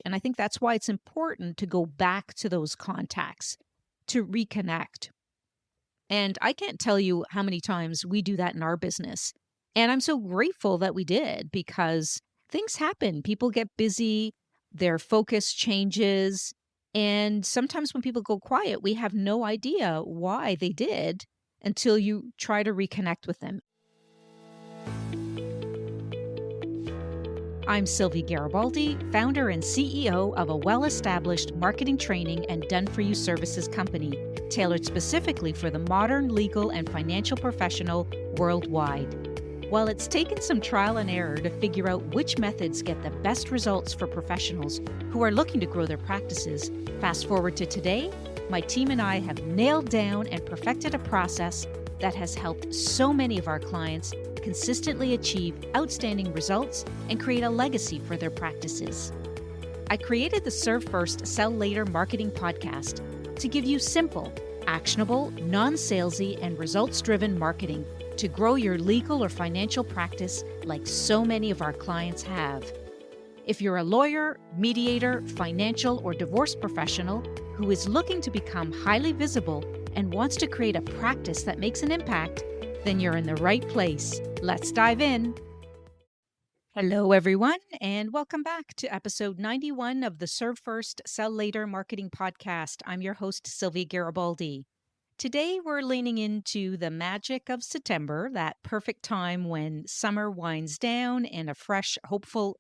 And I think that's why it's important to go back to those contacts, to reconnect. And I can't tell you how many times we do that in our business. And I'm so grateful that we did because things happen. People get busy, their focus changes. And sometimes when people go quiet, we have no idea why they did until you try to reconnect with them. I'm Sylvie Garibaldi, founder and CEO of a well-established marketing training and done-for-you services company, tailored specifically for the modern legal and financial professional worldwide. While it's taken some trial and error to figure out which methods get the best results for professionals who are looking to grow their practices, fast forward to today, my team and I have nailed down and perfected a process that has helped so many of our clients consistently achieve outstanding results and create a legacy for their practices. I created the Serve First, Sell Later marketing podcast to give you simple, actionable, non-salesy, and results-driven marketing to grow your legal or financial practice like so many of our clients have. If you're a lawyer, mediator, financial, or divorce professional who is looking to become highly visible and wants to create a practice that makes an impact, then you're in the right place. Let's dive in. Hello, everyone, and welcome back to episode 91 of the Serve First, Sell Later marketing podcast. I'm your host, Sylvie Garibaldi. Today, we're leaning into the magic of September, that perfect time when summer winds down and a fresh, hopeful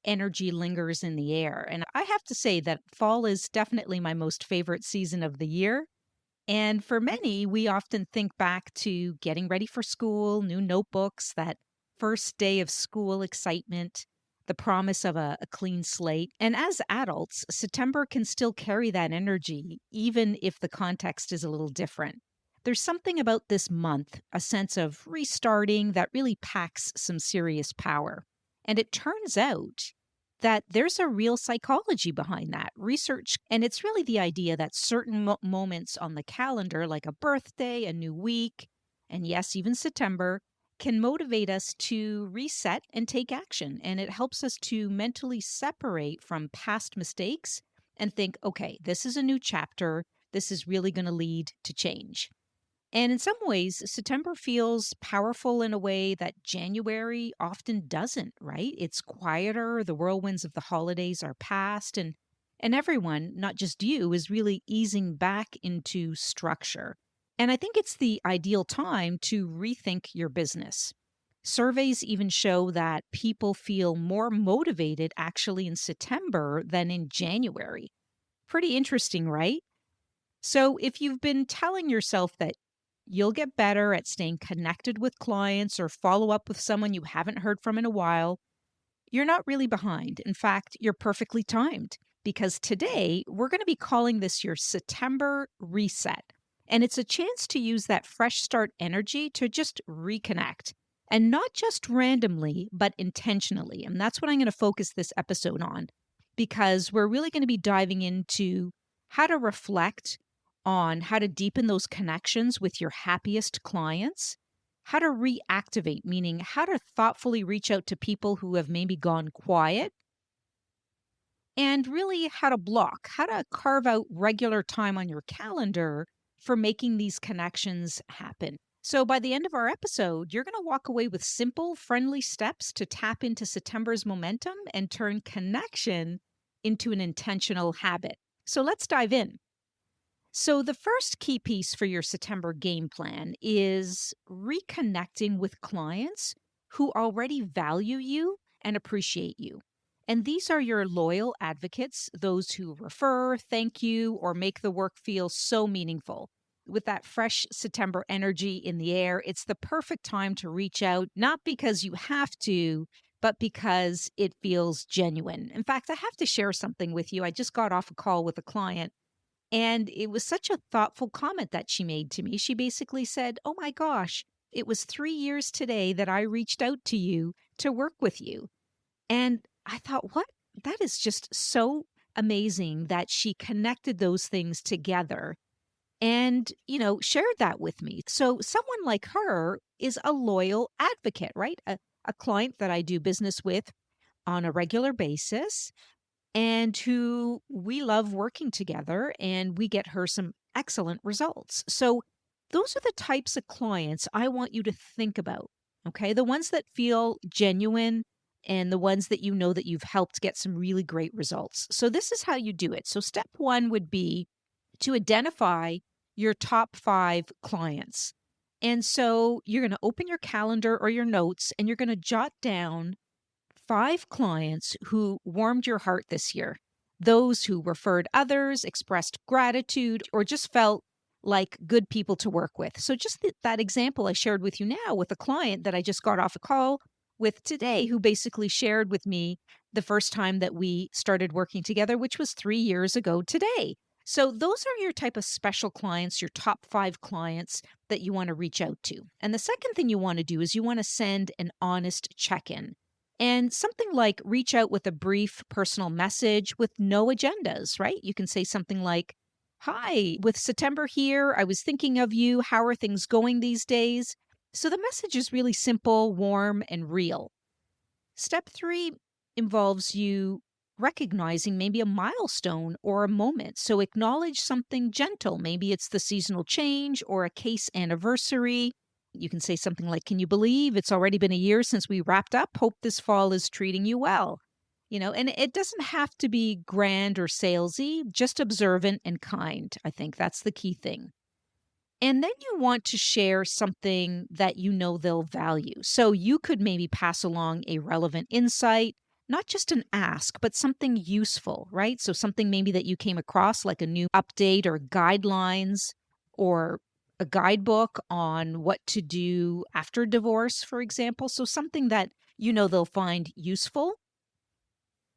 energy lingers in the air. And I have to say that fall is definitely my most favorite season of the year. And for many, we often think back to getting ready for school, new notebooks, that first day of school excitement, the promise of a clean slate. And as adults, September can still carry that energy, even if the context is a little different. There's something about this month, a sense of restarting that really packs some serious power. And it turns out that there's a real psychology behind that research. And it's really the idea that certain moments on the calendar, like a birthday, a new week, and yes, even September, can motivate us to reset and take action. And it helps us to mentally separate from past mistakes and think, okay, this is a new chapter. This is really going to lead to change. And in some ways, September feels powerful in a way that January often doesn't, right? It's quieter, the whirlwinds of the holidays are past, and everyone, not just you, is really easing back into structure. And I think it's the ideal time to rethink your business. Surveys even show that people feel more motivated actually in September than in January. Pretty interesting, right? So if you've been telling yourself that you'll get better at staying connected with clients or follow up with someone you haven't heard from in a while, you're not really behind. In fact, you're perfectly timed because today we're going to be calling this your September reset. And it's a chance to use that fresh start energy to just reconnect. And not just randomly, but intentionally. And that's what I'm going to focus this episode on because we're really going to be diving into how to reflect on how to deepen those connections with your happiest clients, how to reactivate, meaning how to thoughtfully reach out to people who have maybe gone quiet, and really how to block, how to carve out regular time on your calendar for making these connections happen. So by the end of our episode, you're going to walk away with simple, friendly steps to tap into September's momentum and turn connection into an intentional habit. So let's dive in. So, the first key piece for your September game plan is reconnecting with clients who already value you and appreciate you. And these are your loyal advocates, those who refer, thank you, or make the work feel so meaningful. With that fresh September energy in the air, it's the perfect time to reach out, not because you have to, but because it feels genuine. In fact, I have to share something with you. I just got off a call with a client. And it was such a thoughtful comment that she made to me. She basically said, "Oh my gosh, it was 3 years today that I reached out to you to work with you." And I thought, what? That is just so amazing that she connected those things together and, shared that with me. So someone like her is a loyal advocate, right? A client that I do business with on a regular basis. and who we love working together, and we get her some excellent results. So, those are the types of clients I want you to think about. Okay. The ones that feel genuine and the ones that you know that you've helped get some really great results. So, this is how you do it. So, step one would be to identify your top 5 clients. And so, you're going to open your calendar or your notes and you're going to jot down 5 clients who warmed your heart this year, those who referred others, expressed gratitude, or just felt like good people to work with. So, just that example I shared with you now with a client that I just got off a call with today, who basically shared with me the first time that we started working together, which was 3 years ago today. So, those are your type of special clients, your top 5 clients that you want to reach out to. And the second thing you want to do is you want to send an honest check in. And something like reach out with a brief personal message with no agendas, right? You can say something like, "Hi, with September here, I was thinking of you. How are things going these days?" So the message is really simple, warm, and real. Step three involves you recognizing maybe a milestone or a moment. So acknowledge something gentle. Maybe it's the seasonal change or a case anniversary. You can say something like, "Can you believe it's already been a year since we wrapped up? Hope this fall is treating you well." And it doesn't have to be grand or salesy, just observant and kind. I think that's the key thing. And then you want to share something that you know they'll value. So you could maybe pass along a relevant insight, not just an ask, but something useful, right? So something maybe that you came across, like a new update or guidelines or a guidebook on what to do after divorce, for example. So something that you know they'll find useful.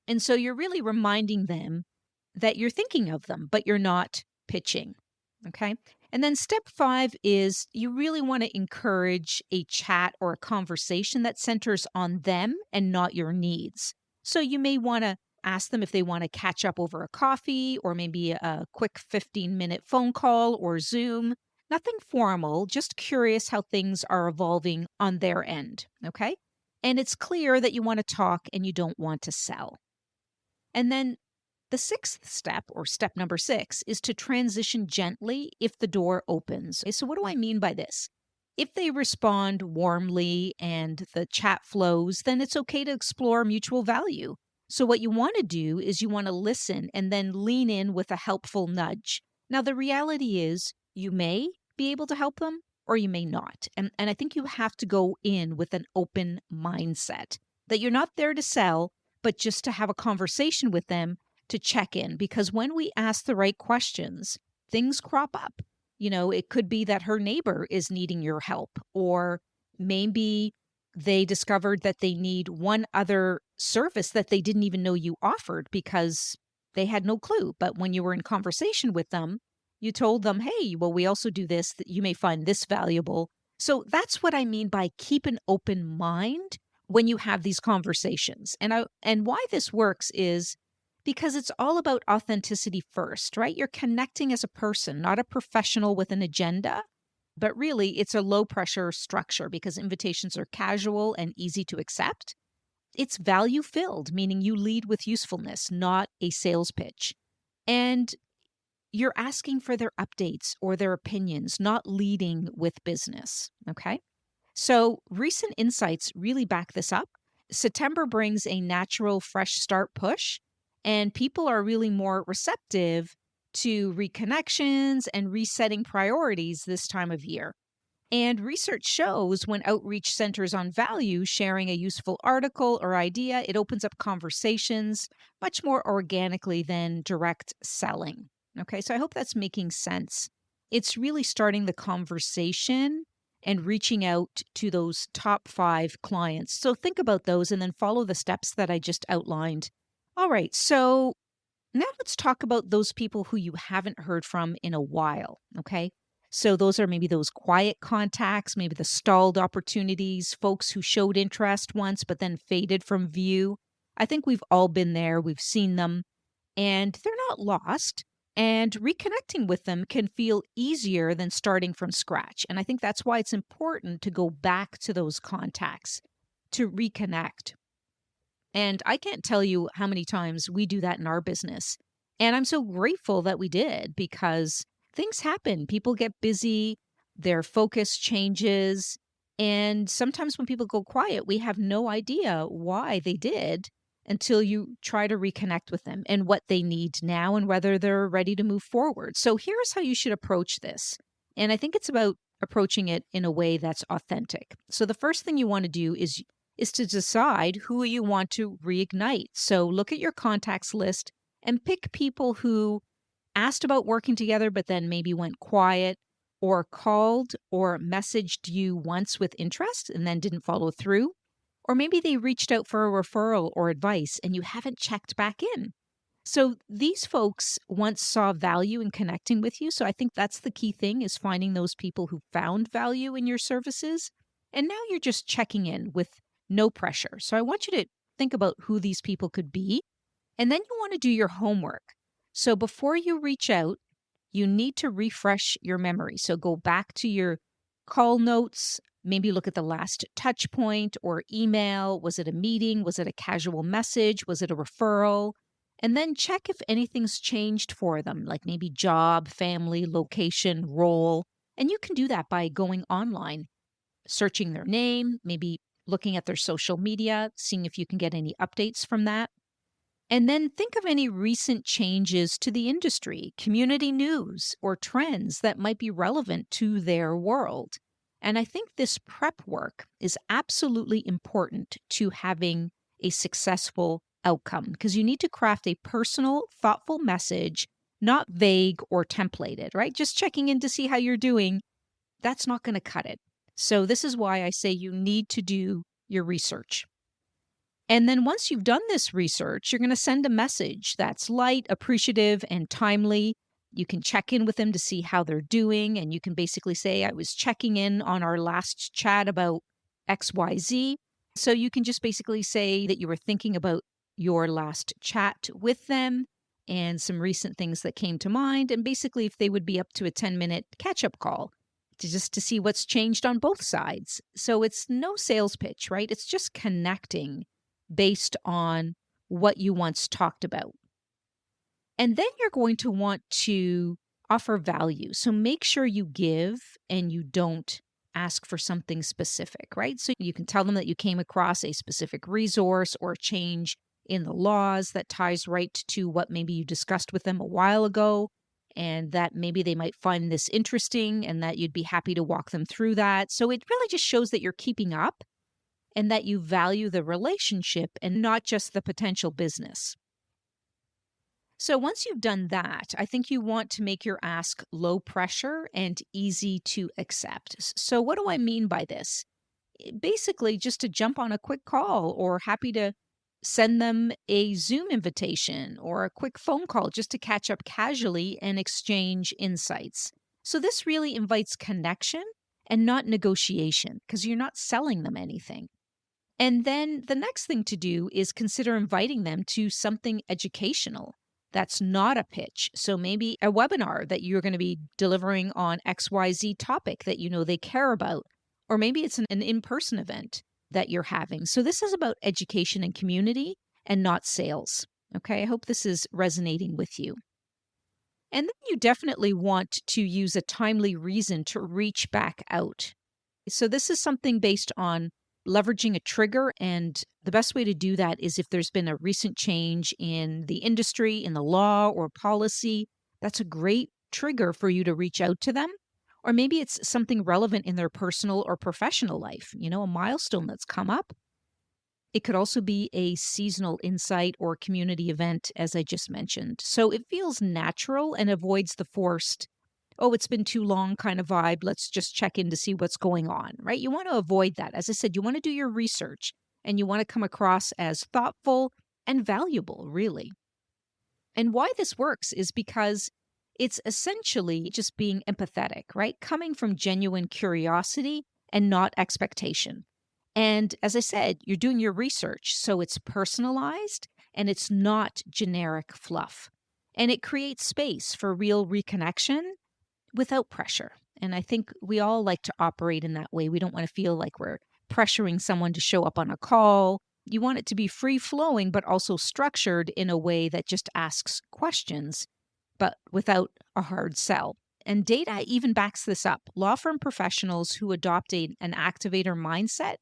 And so you're really reminding them that you're thinking of them, but you're not pitching. Okay. And then step 5 is you really want to encourage a chat or a conversation that centers on them and not your needs. So you may want to ask them if they want to catch up over a coffee or maybe a quick 15-minute phone call or Zoom. Nothing formal, just curious how things are evolving on their end. Okay. And it's clear that you want to talk and you don't want to sell. And then the sixth step, or step number 6, is to transition gently if the door opens. So, what do I mean by this? If they respond warmly and the chat flows, then it's okay to explore mutual value. So, what you want to do is you want to listen and then lean in with a helpful nudge. Now, the reality is you may be able to help them or you may not. And I think you have to go in with an open mindset that you're not there to sell, but just to have a conversation with them to check in. Because when we ask the right questions, things crop up. It could be that her neighbor is needing your help, or maybe they discovered that they need one other service that they didn't even know you offered because they had no clue. But when you were in conversation with them, you told them, "Hey, well, we also do this, that you may find this valuable." So that's what I mean by keep an open mind when you have these conversations. And why this works is because it's all about authenticity first, right? You're connecting as a person, not a professional with an agenda. But really, it's a low pressure structure because invitations are casual and easy to accept. It's value filled, meaning you lead with usefulness, not a sales pitch. And you're asking for their updates or their opinions, not leading with business. Okay. So recent insights really back this up. September brings a natural fresh start push, and people are really more receptive to reconnections and resetting priorities this time of year. And research shows when outreach centers on value, sharing a useful article or idea, it opens up conversations much more organically than direct selling. Okay, so I hope that's making sense. It's really starting the conversation and reaching out to those top 5 clients. So think about those and then follow the steps that I just outlined. All right, so now let's talk about those people who you haven't heard from in a while. Okay. So those are maybe those quiet contacts, maybe the stalled opportunities, folks who showed interest once but then faded from view. I think we've all been there. We've seen them and they're not lost. And reconnecting with them can feel easier than starting from scratch. And I think that's why it's important to go back to those contacts to reconnect. And I can't tell you how many times we do that in our business. And I'm so grateful that we did because things happen. People get busy, their focus changes. And sometimes when people go quiet, we have no idea why they did until you try to reconnect with them and what they need now and whether they're ready to move forward. So here's how you should approach this. And I think it's about approaching it in a way that's authentic. So the first thing you want to do is to decide who you want to reignite. So look at your contacts list and pick people who asked about working together, but then maybe went quiet or called or messaged you once with interest and then didn't follow through. Or maybe they reached out for a referral or advice and you haven't checked back in. So these folks once saw value in connecting with you. So I think that's the key thing is finding those people who found value in your services. And now you're just checking in with no pressure. So I want you to think about who these people could be. And then you want to do your homework. So before you reach out, you need to refresh your memory. So go back to your call notes, maybe look at the last touch point or email. Was it a meeting? Was it a casual message? Was it a referral? And then check if anything's changed for them, like maybe job, family, location, role. And you can do that by going online, searching their name, maybe looking at their social media, seeing if you can get any updates from that. And then think of any recent changes to the industry, community news, or trends that might be relevant to their world. And I think this prep work is absolutely important to having a successful outcome because you need to craft a personal, thoughtful message, not vague or templated, right? Just checking in to see how you're doing, that's not going to cut it. So, this is why I say you need to do your research. And then once you've done this research, you're going to send a message that's light, appreciative, and timely. You can check in with them to see how they're doing. And you can basically say, I was checking in on our last chat about XYZ. So you can just basically say that you were thinking about your last chat with them and some recent things that came to mind. And basically, if they would be up to a 10-minute catch up call to see what's changed on both sides. So it's no sales pitch, right? It's just connecting based on what you once talked about. And then you're going to want to offer value. So make sure you give and you don't ask for something specific, right? So you can tell them that you came across a specific resource or change in the laws that ties right to what maybe you discussed with them a while ago, and that maybe they might find this interesting and that you'd be happy to walk them through that. So it really just shows that you're keeping up and that you value the relationship and not just the potential business. So once you've done that, I think you want to make your ask low pressure and easy to accept. So what do I mean by this? Basically, just to jump on a quick call or happy to send them a Zoom invitation or a quick phone call just to catch up casually and exchange insights. So this really invites connection and not negotiation because you're not selling them anything. And then the next thing to do is consider inviting them to something educational that's not a pitch. So maybe a webinar that you're going to be delivering on XYZ topic that you know they care about. Or maybe it's an in-person event that you're having. So this is about education and community and not sales. Okay, I hope this is resonating with you. And then you definitely want to use a timely reason to reach back out. So this is something based on leveraging a trigger. And the best way to do that is if there's been a recent change in the industry, in the law or policy, that's a great trigger for you to reach out to them. Or maybe it's something relevant in their personal or professional life, a milestone that's come up. It could also be a seasonal insight or community event, as I just mentioned. So it feels natural and avoids the forced, oh, it's been too long kind of vibe. Let's just check in to see what's going on, right? You want to avoid that. As I said, you want to do your research and you want to come across as thoughtful and valuable, really. And why this works is because it's essentially just being empathetic, right? Coming from genuine curiosity and not expectation. And as I said, you're doing your research, so it's personalized and it's not generic fluff. And it creates space for real reconnection without pressure. And I think we all like to operate in that way. We don't want to feel like we're pressuring someone to show up on a call You want it to be free flowing, but also structured in a way that just asks questions, but without a hard sell. And data even backs this up. Law firm professionals who adopt an activator mindset,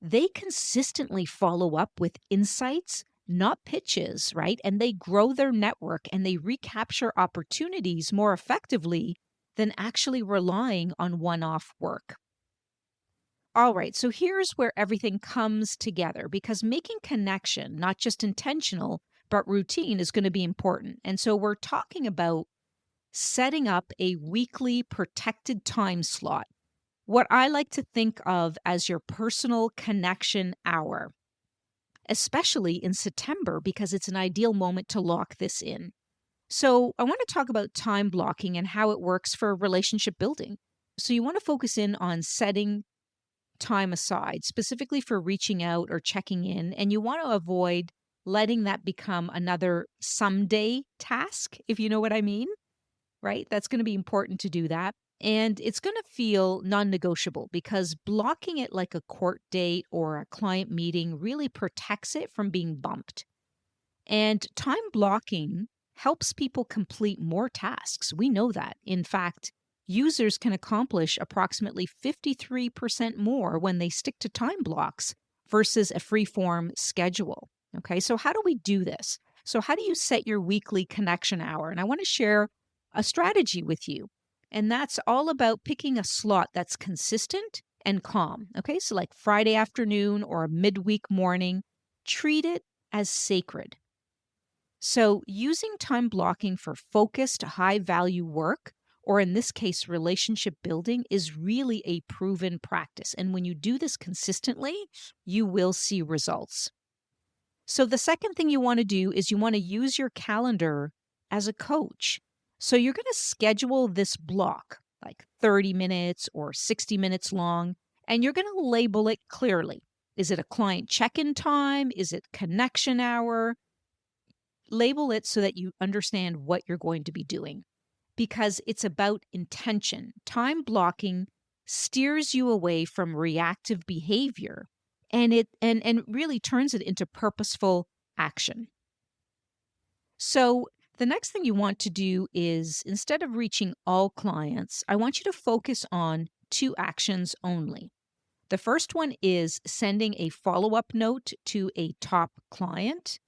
they consistently follow up with insights, not pitches, right? And they grow their network and they recapture opportunities more effectively than actually relying on one off work. All right, so here's where everything comes together because making connection, not just intentional, but routine is going to be important. And so we're talking about setting up a weekly protected time slot, what I like to think of as your personal connection hour, especially in September because it's an ideal moment to lock this in. So, I want to talk about time blocking and how it works for relationship building. So, you want to focus in on setting time aside, specifically for reaching out or checking in, and you want to avoid letting that become another someday task, if you know what I mean, right? That's going to be important to do that. And it's going to feel non negotiable because blocking it like a court date or a client meeting really protects it from being bumped. And time blocking helps people complete more tasks. We know that. In fact, users can accomplish approximately 53% more when they stick to time blocks versus a free-form schedule. Okay, so how do we do this? So, how do you set your weekly connection hour? And I want to share a strategy with you. And that's all about picking a slot that's consistent and calm. Okay, so like Friday afternoon or a midweek morning, treat it as sacred. So, using time blocking for focused, high value work, or in this case, relationship building, is really a proven practice. And when you do this consistently, you will see results. So, the second thing you want to do is you want to use your calendar as a coach. So, you're going to schedule this block like 30 minutes or 60 minutes long, and you're going to label it clearly. Is it a client check in time? Is it connection hour? Label it so that you understand what you're going to be doing because it's about intention. Time blocking steers you away from reactive behavior and it really turns it into purposeful action. So the next thing you want to do is instead of reaching all clients, I want you to focus on two actions only. The first one is sending a follow-up note to a top client.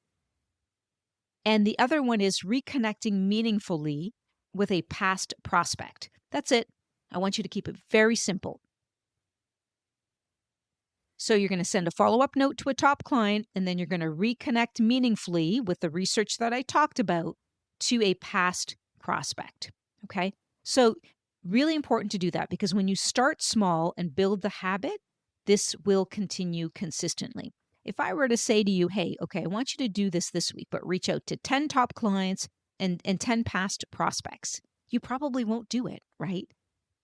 And the other one is reconnecting meaningfully with a past prospect. That's it. I want you to keep it very simple. So you're going to send a follow-up note to a top client, and then you're going to reconnect meaningfully with the research that I talked about to a past prospect. Okay? So really important to do that because when you start small and build the habit, this will continue consistently. If I were to say to you, hey, okay, I want you to do this week, but reach out to 10 top clients and 10 past prospects, you probably won't do it, right?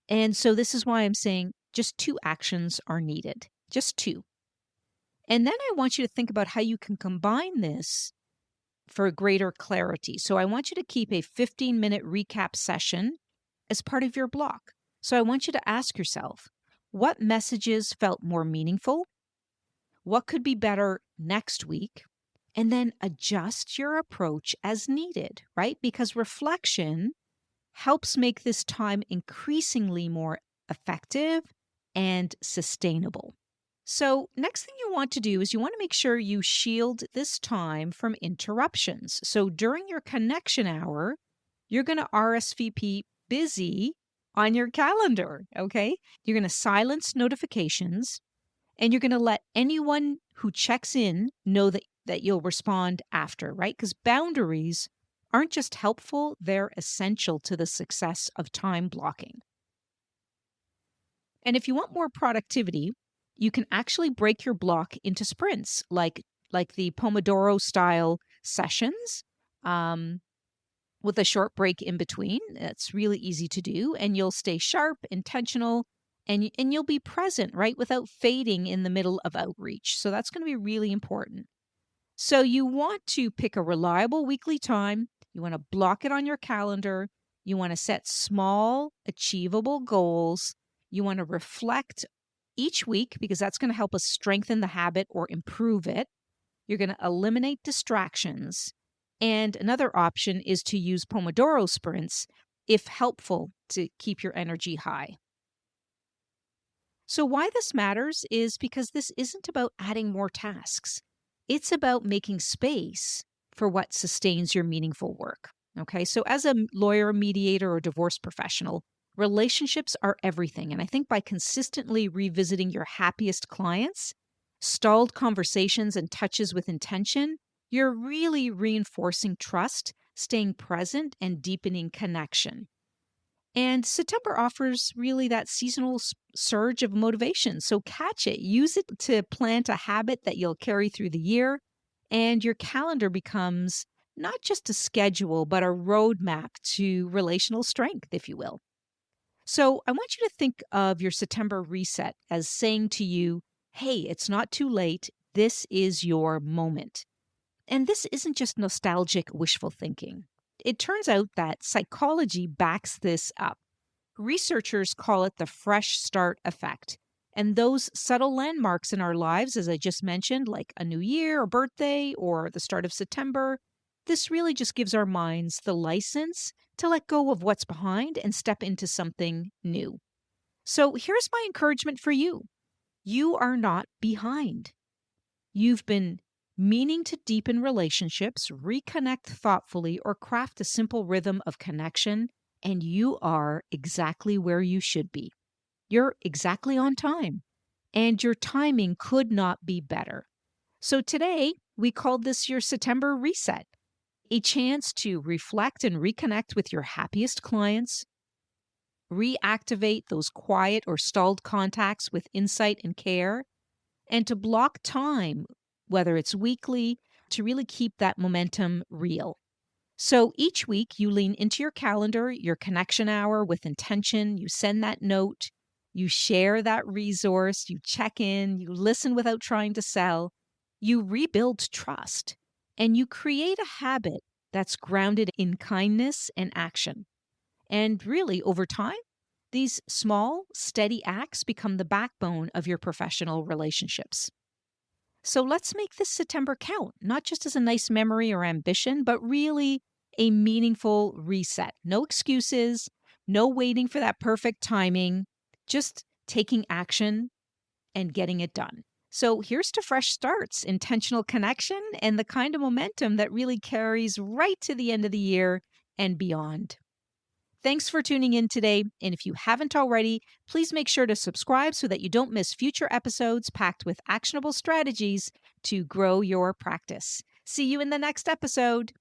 And so this is why I'm saying just two actions are needed, just two. And then I want you to think about how you can combine this for greater clarity. So I want you to keep a 15-minute recap session as part of your block. So I want you to ask yourself, what messages felt more meaningful? What could be better next week? And then adjust your approach as needed, right? Because reflection helps make this time increasingly more effective and sustainable. So, next thing you want to do is you want to make sure you shield this time from interruptions. So, during your connection hour, you're going to RSVP busy on your calendar, okay? You're going to silence notifications. And you're going to let anyone who checks in know that you'll respond after, right? Because boundaries aren't just helpful, they're essential to the success of time blocking. And if you want more productivity, you can actually break your block into sprints, like the Pomodoro style sessions, with a short break in between. It's really easy to do, and you'll stay sharp, intentional, and you'll be present, right, without fading in the middle of outreach. So that's going to be really important. So you want to pick a reliable weekly time. You want to block it on your calendar. You want to set small, achievable goals. You want to reflect Each week, because that's going to help us strengthen the habit or improve it, you're going to eliminate distractions. And another option is to use Pomodoro sprints if helpful to keep your energy high. So, why this matters is because this isn't about adding more tasks. It's about making space for what sustains your meaningful work. Okay. So, as a lawyer, mediator, or divorce professional, relationships are everything. And I think by consistently revisiting your happiest clients, stalled conversations, and touches with intention, you're really reinforcing trust, staying present, and deepening connection. And September offers really that seasonal surge of motivation. So catch it, use it to plant a habit that you'll carry through the year. And your calendar becomes not just a schedule, but a roadmap to relational strength, if you will. So I want you to think of your September reset as saying to you, hey, it's not too late. This is your moment. And this isn't just nostalgic wishful thinking. It turns out that psychology backs this up. Researchers call it the fresh start effect. And those subtle landmarks in our lives, as I just mentioned, like a new year or birthday or the start of September, this really just gives our minds the license to let go of what's behind and step into something new. So here's my encouragement for you. You are not behind. You've been meaning to deepen relationships, reconnect thoughtfully, or craft a simple rhythm of connection, and you are exactly where you should be. You're exactly on time, and your timing could not be better. So today, we called this your September reset, a chance to reflect and reconnect with your happiest clients, reactivate those quiet or stalled contacts with insight and care, and to block time, whether it's weekly, to really keep that momentum real. So each week, you lean into your calendar, your connection hour with intention, you send that note, you share that resource, you check in, you listen without trying to sell, you rebuild trust, and you create a habit that's grounded in kindness and action. And really, over time, these small, steady acts become the backbone of your professional relationships. So let's make this September count, not just as a nice memory or ambition, but really a meaningful reset. No excuses, no waiting for that perfect timing, just taking action and getting it done. So here's to fresh starts, intentional connection, and the kind of momentum that really carries right to the end of the year and beyond. Thanks for tuning in today. And if you haven't already, please make sure to subscribe so that you don't miss future episodes packed with actionable strategies to grow your practice. See you in the next episode.